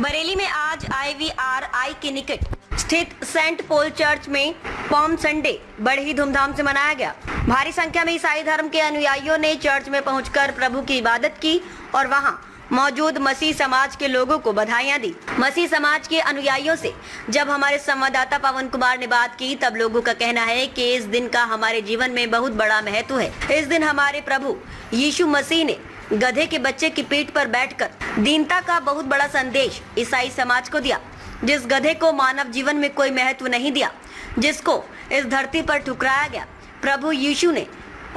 बरेली में आज IVRI के निकट स्थित सेंट पॉल चर्च में पॉम संडे बड़े ही धूमधाम से मनाया गया। भारी संख्या में ईसाई धर्म के अनुयायियों ने चर्च में पहुंचकर प्रभु की इबादत की और वहां मौजूद मसीह समाज के लोगों को बधाइयां दी। मसीह समाज के अनुयायियों से जब हमारे संवाददाता पवन कुमार ने बात की, तब लोगों का कहना है कि इस दिन का हमारे जीवन में बहुत बड़ा महत्व है। इस दिन हमारे प्रभु यीशु मसीह ने गधे के बच्चे की पीठ पर बैठकर दीनता का बहुत बड़ा संदेश ईसाई समाज को दिया। जिस गधे को मानव जीवन में कोई महत्व नहीं दिया, जिसको इस धरती पर ठुकराया गया, प्रभु यीशु ने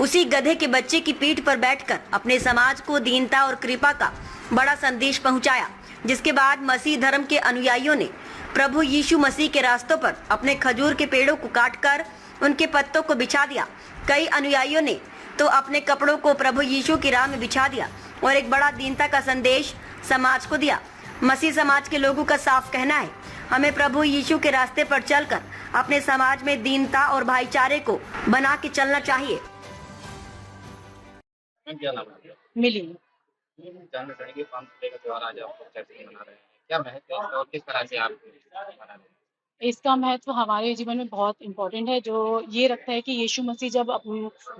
उसी गधे के बच्चे की पीठ पर बैठकर अपने समाज को दीनता और कृपा का बड़ा संदेश पहुंचाया। जिसके बाद मसीह धर्म के अनुयायियों ने प्रभु यीशु मसीह के रास्तों पर अपने खजूर के पेड़ों को काटकर उनके पत्तों को बिछा दिया। कई अनुयायियों ने तो अपने कपड़ों को प्रभु यीशु की राह में बिछा दिया और एक बड़ा दीनता का संदेश समाज को दिया। मसीह समाज के लोगों का साफ कहना है, हमें प्रभु यीशु के रास्ते पर चलकर अपने समाज में दीनता और भाईचारे को बना के चलना चाहिए। क्या नाम है? मिली। जानना चाहेंगे पाम संडे का त्योहार आज आप चर्च में मना रहे हैं, क्या महत्व है इसका और किस तरह से आप मना रहे हैं? इसका महत्व हमारे जीवन में बहुत इम्पोर्टेंट है, जो ये रखता है कि यीशु मसीह जब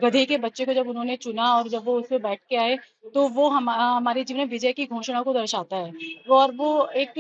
गधे के बच्चे को जब उन्होंने चुना और जब वो उस पे बैठ के आए, तो वो हमारे जीवन में विजय की घोषणा को दर्शाता है। और वो एक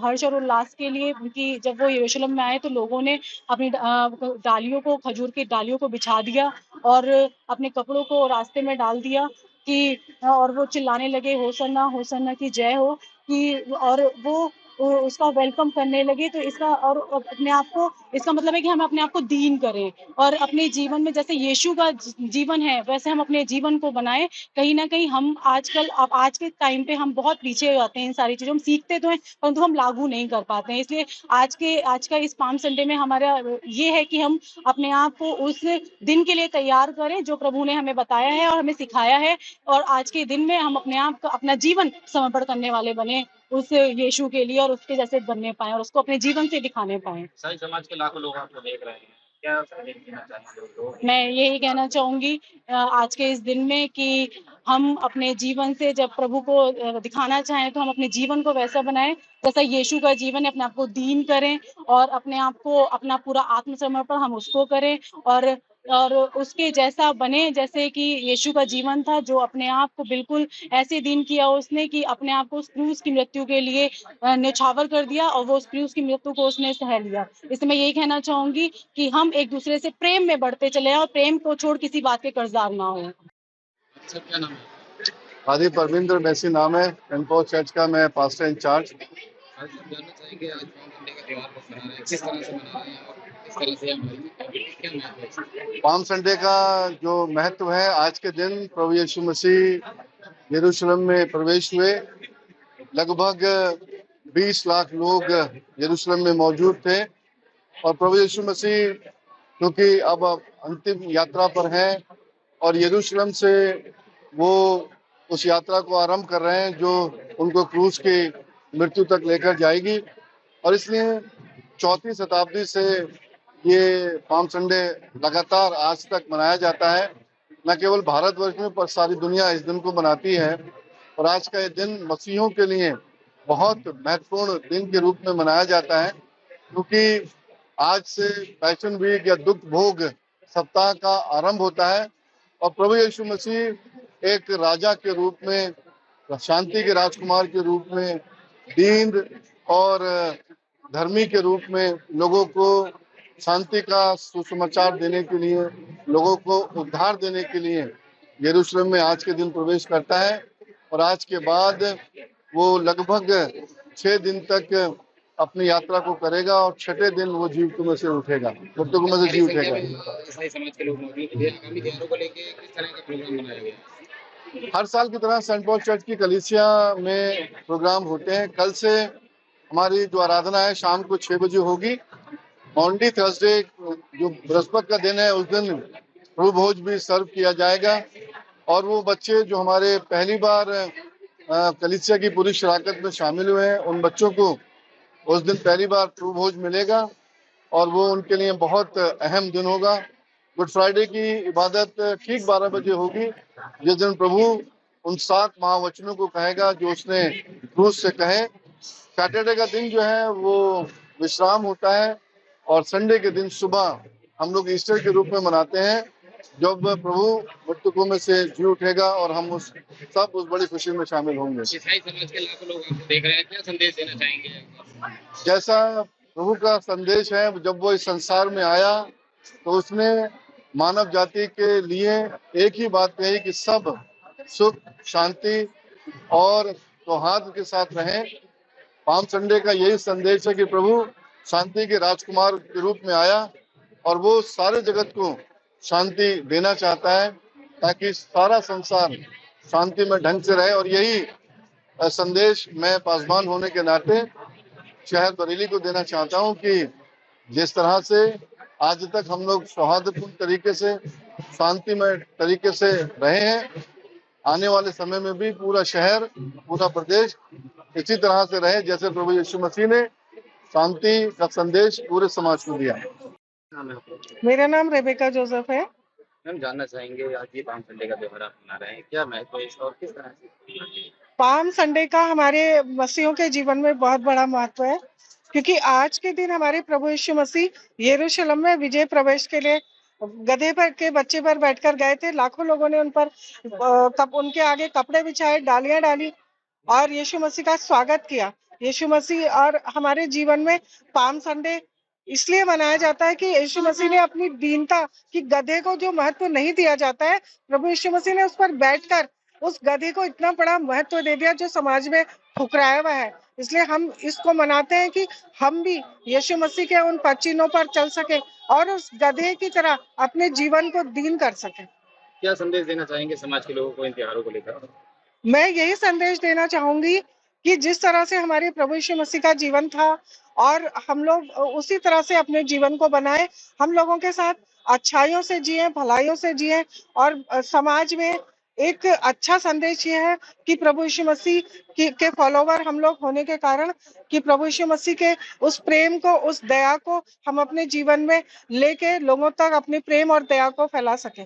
हर्ष और उल्लास के लिए, उनकी जब वो यरूशलेम में आए तो लोगों ने अपनी डालियों को, खजूर की डालियों को बिछा दिया और अपने कपड़ों को रास्ते में डाल दिया कि और वो चिल्लाने लगे, होसन्ना होसन्ना की जय हो, कि और वो उसका वेलकम करने लगे। तो इसका और अपने आप को, इसका मतलब है कि हम अपने आप को दीन करें और अपने जीवन में जैसे यीशु का जीवन है वैसे हम अपने जीवन को बनाएं। कहीं ना कहीं हम आजकल, अब आज के टाइम पे हम बहुत पीछे हो जाते हैं इन सारी चीजों, हम सीखते तो हैं परंतु हम लागू नहीं कर पाते हैं। इसलिए आज का इस पाम संडे में हमारा ये है कि हम अपने आप को उस दिन के लिए तैयार करें जो प्रभु ने हमें बताया है और हमें सिखाया है, और आज के दिन में हम अपने आप का, अपना जीवन समर्पण करने वाले बने उस यीशु के लिए और उसके जैसे बनने पाए और उसको अपने जीवन से दिखाने पाए। ईसाई समाज के लाखों लोग आपको देख रहे हैं, क्या संदेश देना चाहेंगे लोग? मैं यही कहना चाहूंगी आज के इस दिन में कि हम अपने जीवन से जब प्रभु को दिखाना चाहें तो हम अपने जीवन को वैसा बनाएं जैसा यीशु का जीवन है। अपने आप को दीन करें और अपने आप को, अपना पूरा आत्मसमर्पण हम उसको करें और उसके जैसा बने जैसे कि यीशु का जीवन था, जो अपने आप को बिल्कुल ऐसे दीन किया उसने कि अपने आप को उस क्रूस की मृत्यु के लिए न्यौछावर कर दिया और वो उस क्रूस की मृत्यु को उसने सह लिया। इसलिए मैं यही कहना चाहूंगी कि हम एक दूसरे से प्रेम में बढ़ते चले और प्रेम को छोड़ किसी बात के कर्जदार ना हो। अच्छा, क्या नाम है? आदि परविंद्र मैसी नाम है, सेंट पॉल चर्च का मैं पास्टर इंचार्ज। आज हम जानना चाहेंगे आज पाम संडे का त्योहार कब मना रहे हैं, किस तरह से मना रहे हैं और किस तरह से क्या महत्व है इसका? पाम संडे का जो महत्व है, आज के दिन प्रभु यीशु मसीह यरूशलेम में प्रवेश हुए। लगभग 20 लाख लोग यरूशलेम में मौजूद थे और प्रभु यीशु मसीह क्योंकि अब अंतिम यात्रा पर हैं और यरूशलेम से वो उस यात्रा को आरंभ कर रहे हैं जो उनको क्रूस की मृत्यु तक लेकर जाएगी। और इसलिए 4वीं शताब्दी से ये पाम संडे लगातार आज तक मनाया जाता है। न केवल भारतवर्ष में पर सारी दुनिया इस दिन को मनाती है और आज का ये दिन मसीहों के लिए बहुत महत्वपूर्ण दिन के रूप में मनाया जाता है, क्योंकि आज से पैशन वीक या दुख भोग सप्ताह का आरंभ होता है और प्रभु यीशु मसीह एक राजा के रूप में, शांति के राजकुमार के रूप में, दीन और धर्मी के रूप में लोगों को शांति का सुसमाचार देने के लिए, लोगों को उद्धार देने के लिए यरूशलेम में आज के दिन प्रवेश करता है। और आज के बाद वो लगभग 6 दिन तक अपनी यात्रा को करेगा और 6ठे दिन वो जीवितों में से उठेगा, मृतकों में से जी उठेगा। ईसाई समाज के लोग मौजूद हैं, आगामी त्योहारों को लेके किस तरह का प्रोग्राम बनाया गया? हर साल की तरह सेंट पॉल चर्च की कलीसिया में प्रोग्राम होते हैं। कल से हमारी जो आराधना है शाम को 6 बजे होगी। मॉन्डी थर्सडे जो बृहस्पति का दिन है उस दिन प्रभु भोज भी सर्व किया जाएगा और वो बच्चे जो हमारे पहली बार कलीसिया की पूरी शराकत में शामिल हुए हैं उन बच्चों को उस दिन पहली बार प्रभु भोज मिलेगा और वो उनके लिए बहुत अहम दिन होगा। गुड फ्राइडे की इबादत ठीक 12 बजे होगी, जिस दिन प्रभु उन 7 महावचनों को कहेगा जो उसने क्रूस से कहे सैटरडे का दिन जो है वो विश्राम होता है और संडे के दिन सुबह हम लोग ईस्टर के रूप में मनाते हैं, जब प्रभु मृतकों में से जी उठेगा और हम उस बड़ी खुशी में शामिल होंगे। ईसाई समाज के लाखों लोग आपको देख रहे हैं, क्या संदेश देना चाहेंगे? जैसा प्रभु का संदेश है, जब वो इस संसार में आया तो उसने मानव जाति के लिए एक ही बात कही कि सब सुख, शांति और सौहार्द के साथ रहें। पाम संडे का यही संदेश है कि प्रभु शांति के राजकुमार के रूप में आया और वो सारे जगत को शांति देना चाहता है ताकि सारा संसार शांति में ढंग से रहे। और यही संदेश मैं पासवान होने के नाते शहर बरेली को देना चाहता हूं कि जिस तरह से आज तक हम लोग सौहार्दपूर्ण तरीके से, शांतिमय तरीके से रहे हैं, आने वाले समय में भी पूरा शहर, पूरा प्रदेश इसी तरह से रहे जैसे प्रभु यीशु मसीह ने शांति का संदेश पूरे समाज को दिया। नाम है आपका? मेरा नाम रेबेका जोसेफ है। मैम, जानना चाहेंगे आज ये पाम संडे का त्योहार आप मना रहे हैं, क्या महत्व है इसका और किस तरह से? पाम संडे का हमारे मसीहों के जीवन में बहुत बड़ा महत्व है, क्योंकि आज के दिन हमारे प्रभु यीशु मसीह यरूशलेम में विजय प्रवेश के लिए गधे पर के बच्चे पर बैठकर गए थे। लाखों लोगों ने उन पर उनके आगे कपड़े बिछाए, डालियां डाली और यीशु मसीह का स्वागत किया। यीशु मसीह और हमारे जीवन में पाम संडे इसलिए मनाया जाता है कि यीशु मसीह ने अपनी दीनता कि गधे को जो महत्व नहीं दिया जाता है, प्रभु यीशु मसीह ने उस पर बैठकर उस गधे को इतना बड़ा महत्व दे दिया जो समाज में ठुकराया हुआ है। इसलिए हम इसको मनाते हैं कि हम भी यीशु मसीह के उन पचिनों पर चल सके और उस गधे की तरह अपने जीवन को दीन कर सके। क्या संदेश देना चाहेंगे समाज के लोगों को इन त्योहारों को लेकर? मैं यही संदेश देना चाहूंगी कि जिस तरह से हमारे प्रभु यीशु मसीह का जीवन था और हम लोग उसी तरह से अपने जीवन को बनाए, हम लोगों के साथ अच्छाइयों से जिए, भलाइयों से जिए और समाज में एक अच्छा संदेश ये है कि प्रभु यीशु मसीह के फॉलोवर हम लोग होने के कारण कि प्रभु यीशु मसीह के उस प्रेम को, उस दया को हम अपने जीवन में लेके लोगों तक अपनी प्रेम और दया को फैला सकें।